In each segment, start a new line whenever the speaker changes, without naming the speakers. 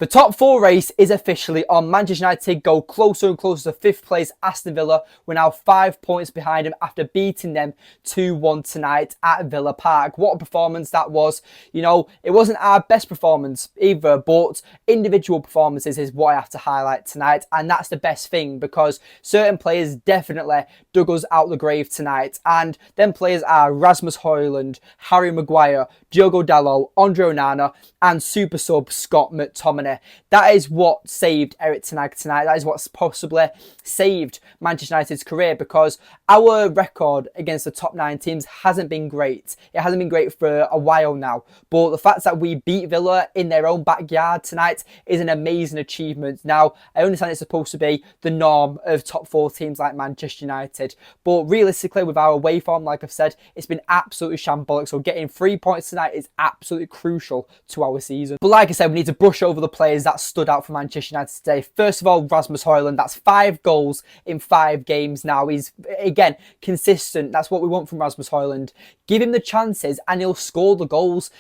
The top four race is officially on. Manchester United go closer and closer to 5th place. Aston Villa were now 5 points behind them after beating them 2-1 tonight at Villa Park. What a performance that was. You know, it wasn't our best performance either, but individual performances is what I have to highlight tonight. And that's the best thing, because certain players definitely dug us out the grave tonight. And them players are Rasmus Højlund, Harry Maguire, Diogo Dalot, Andre Onana, and super sub Scott Mctominay. That is what saved Erik ten Hag tonight. That is what's possibly saved Manchester United's career, because our record against the top 9 teams hasn't been great. It hasn't been great for a while now. But the fact that we beat Villa in their own backyard tonight is an amazing achievement. Now, I understand it's supposed to be the norm of top 4 teams like Manchester United. But realistically, with our away form, like I've said, it's been absolutely shambolic. So getting 3 points tonight is absolutely crucial to our season. But like I said, we need to brush over the players that stood out for Manchester United today. First of all, Rasmus Højlund. That's 5 goals in 5 games now. He's, again, consistent. That's what we want from Rasmus Højlund. Give him the chances and he'll score the goals.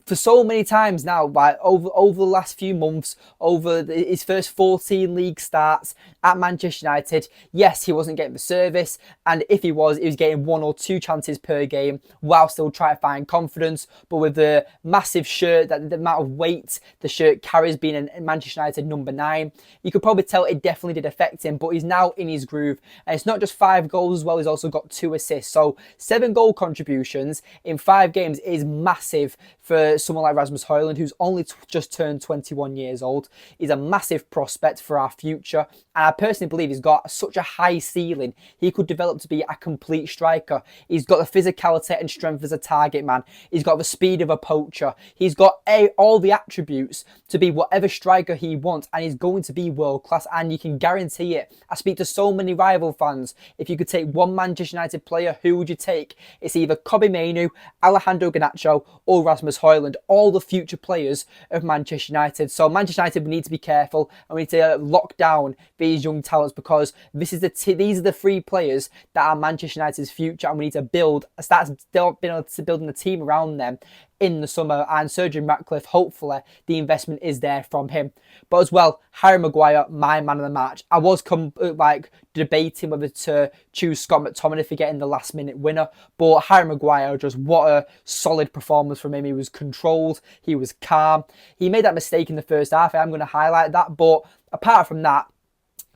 For so many times now, like over the last few months, over his first 14 league starts at Manchester United, yes, he wasn't getting the service, and if he was getting 1 or 2 chances per game while still trying to find confidence. But with the massive shirt, that the amount of weight the shirt carries, being a Manchester United number 9, you could probably tell it definitely did affect him, but he's now in his groove. And it's not just 5 goals as well, he's also got 2 assists. So 7 goal contributions in 5 games is massive for someone like Rasmus Højlund, who's only just turned 21 years old. He's a massive prospect for our future, and I personally believe he's got such a high ceiling. He could develop to be a complete striker. He's got the physicality and strength as a target man. He's got the speed of a poacher. He's got all the attributes to be whatever striker he wants, and he's going to be world class, and you can guarantee it. I speak to so many rival fans. If you could take one Manchester United player, who would you take? It's either Kobbie Mainoo, Alejandro Garnacho, or Rasmus Højlund, all the future players of Manchester United. So Manchester United, we need to be careful, and we need to lock down these young talents, because these are the 3 players that are Manchester United's future, and we need to start building a team around them in the summer. And Sergeant Ratcliffe, hopefully the investment is there from him. But as well, Harry Maguire, my man of the match. I was debating whether to choose Scott Mctominay for getting the last minute winner, but Harry Maguire, just what a solid performance from him. He was controlled, he was calm. He made that mistake in the first half, I'm going to highlight that, but apart from that,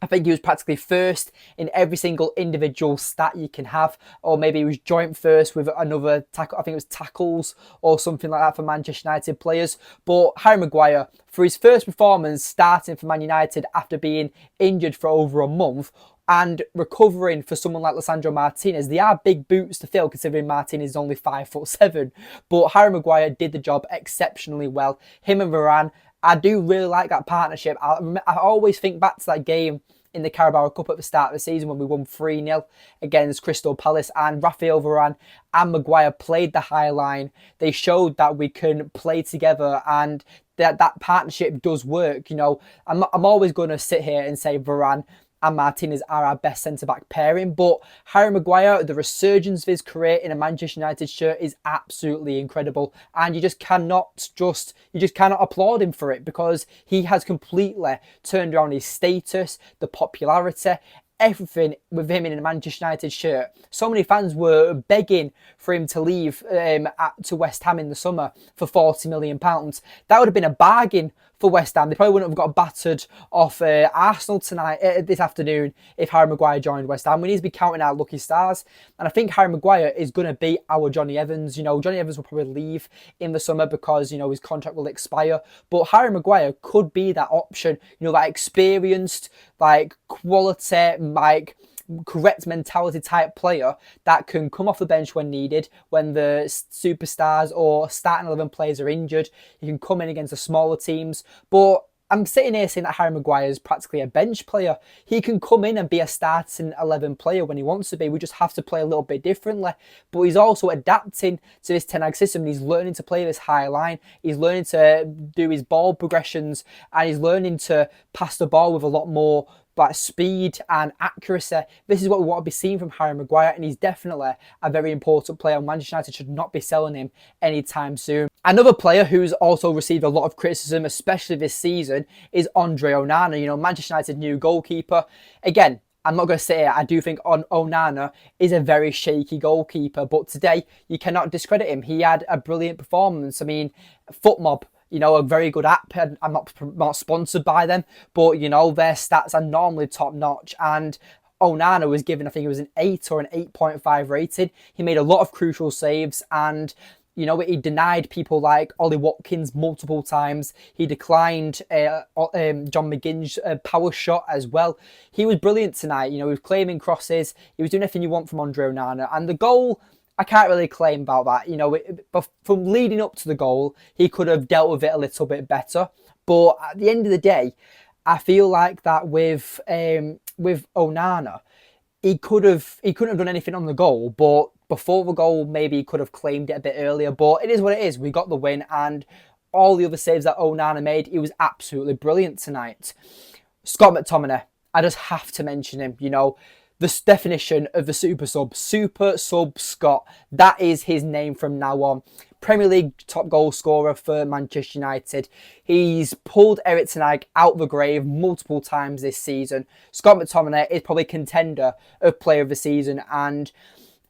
I think he was practically first in every single individual stat you can have, or maybe he was joint first with another tackle. I think it was tackles or something like that for Manchester United players. But Harry Maguire, for his first performance starting for Man United after being injured for over a month and recovering for someone like Lisandro Martinez, they are big boots to fill, considering Martinez is only 5'7". But Harry Maguire did the job exceptionally well. Him and Varane, I do really like that partnership. I always think back to that game in the Carabao Cup at the start of the season when we won 3-0 against Crystal Palace, and Raphael Varane and Maguire played the high line. They showed that we can play together, and that partnership does work. You know, I'm always going to sit here and say Varane and Martinez are our best centre-back pairing, but Harry Maguire, the resurgence of his career in a Manchester United shirt is absolutely incredible, and you just cannot applaud him for it, because he has completely turned around his status, the popularity, everything with him in a Manchester United shirt. So many fans were begging for him to leave to West Ham in the summer for £40 million. That would have been a bargain for West Ham. They probably wouldn't have got battered off Arsenal this afternoon if Harry Maguire joined West Ham. We need to be counting our lucky stars, and I think Harry Maguire is going to be our Johnny Evans. You know, Johnny Evans will probably leave in the summer because, you know, his contract will expire, but Harry Maguire could be that option. You know, that experienced, like, quality, like, correct mentality type player that can come off the bench when needed, when the superstars or starting 11 players are injured. He can come in against the smaller teams. But I'm sitting here saying that Harry Maguire is practically a bench player. He can come in and be a starting 11 player when he wants to be. We just have to play a little bit differently. But he's also adapting to this Ten Hag system. He's learning to play this high line. He's learning to do his ball progressions, and he's learning to pass the ball with a lot more but speed and accuracy. This is what we want to be seeing from Harry Maguire, and he's definitely a very important player. Manchester United should not be selling him anytime soon. Another player who's also received a lot of criticism, especially this season, is Andre Onana. You know, Manchester United's new goalkeeper. Again, I'm not going to say it. I do think Onana is a very shaky goalkeeper, but today you cannot discredit him. He had a brilliant performance. I mean, FootMob, you know, a very good app. I'm not sponsored by them, but, you know, their stats are normally top notch. And Onana was given, I think it was an 8 or an 8.5 rating. He made a lot of crucial saves, and you know, he denied people like Ollie Watkins multiple times. He declined John McGinn's power shot as well. He was brilliant tonight. You know, he was claiming crosses. He was doing everything you want from Andre Onana. And the goal, I can't really claim about that. You know, but from leading up to the goal, he could have dealt with it a little bit better. But at the end of the day, I feel like that with Onana, he couldn't have done anything on the goal, but before the goal, maybe he could have claimed it a bit earlier. But it is what it is. We got the win, and all the other saves that Onana made, he was absolutely brilliant tonight. Scott McTominay, I just have to mention him. You know, the definition of the super sub Scott. That is his name from now on. Premier League top goal scorer for Manchester United. He's pulled Erik ten Hag out of the grave multiple times this season. Scott McTominay is probably contender of player of the season, and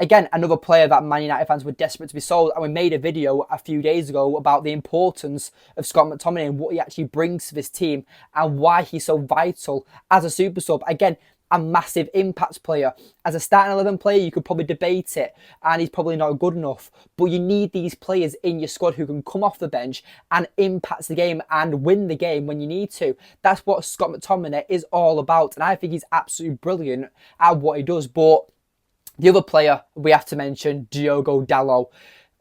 again, another player that Man United fans were desperate to be sold. And we made a video a few days ago about the importance of Scott McTominay and what he actually brings to this team and why he's so vital as a super sub. Again, a massive impact player. As a starting 11 player, you could probably debate it, and he's probably not good enough. But you need these players in your squad who can come off the bench and impact the game and win the game when you need to. That's what Scott McTominay is all about. And I think he's absolutely brilliant at what he does. But the other player we have to mention, Diogo Dalot.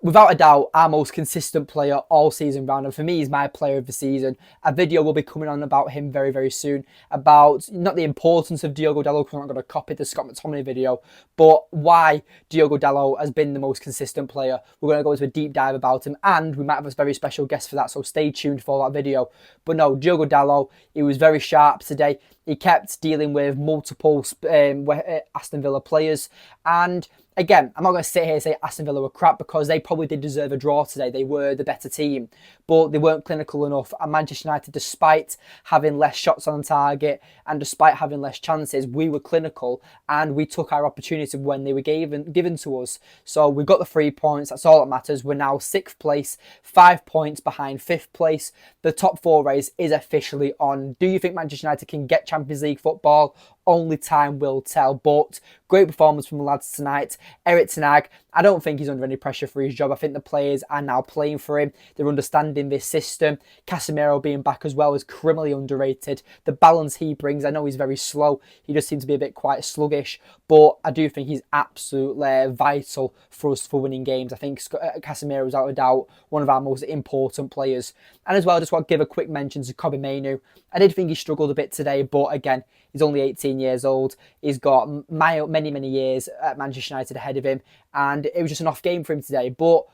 Without a doubt, our most consistent player all season round. And for me, he's my player of the season. A video will be coming on about him very, very soon. About not the importance of Diogo Dalot, because I'm not going to copy the Scott McTominay video, but why Diogo Dalot has been the most consistent player. We're going to go into a deep dive about him, and we might have a very special guest for that, so stay tuned for that video. But no, Diogo Dalot, he was very sharp today. He kept dealing with multiple Aston Villa players, and again, I'm not going to sit here and say Aston Villa were crap, because they probably did deserve a draw today. They were the better team, but they weren't clinical enough. And Manchester United, despite having less shots on target and despite having less chances, we were clinical and we took our opportunity when they were given to us. So we got the 3 points. That's all that matters. We're now 6th place, 5 points behind 5th place. The top 4 race is officially on. Do you think Manchester United can get Champions League football? Only time will tell. But great performance from the lads tonight. Erik ten Hag, I don't think he's under any pressure for his job. I think the players are now playing for him. They're understanding this system. Casemiro being back as well is criminally underrated. The balance he brings, I know he's very slow. He just seems to be a bit quite sluggish, but I do think he's absolutely vital for us for winning games. I think Casemiro is without a doubt one of our most important players. And as well, I just want to give a quick mention to Kobbie Mainoo. I did think he struggled a bit today, but again, he's only 18 years old. He's got many, many years at Manchester United ahead of him. And it was just an off game for him today. But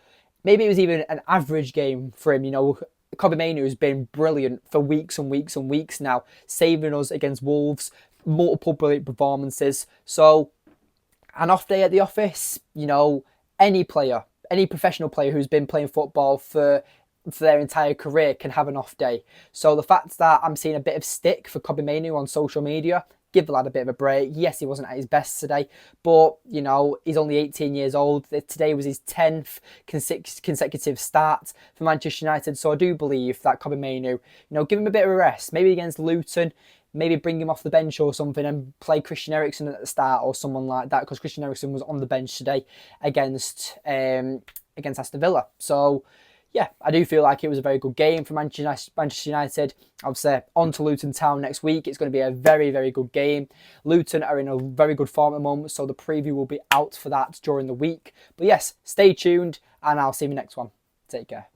maybe it was even an average game for him. You know, Kobbie Mainoo has been brilliant for weeks and weeks and weeks now, saving us against Wolves, multiple brilliant performances. So an off day at the office, you know, any player, any professional player who's been playing football for their entire career can have an off day. So the fact that I'm seeing a bit of stick for Kobbie Mainoo on social media, give the lad a bit of a break. Yes, he wasn't at his best today, but, you know, he's only 18 years old. Today was his 10th consecutive start for Manchester United. So I do believe that Kobbie Mainoo, you know, give him a bit of a rest. Maybe against Luton, maybe bring him off the bench or something and play Christian Eriksen at the start or someone like that, because Christian Eriksen was on the bench today against Aston Villa. So yeah, I do feel like it was a very good game for Manchester United. Obviously, on to Luton Town next week. It's going to be a very, very good game. Luton are in a very good form at the moment, so the preview will be out for that during the week. But yes, stay tuned, and I'll see you in the next one. Take care.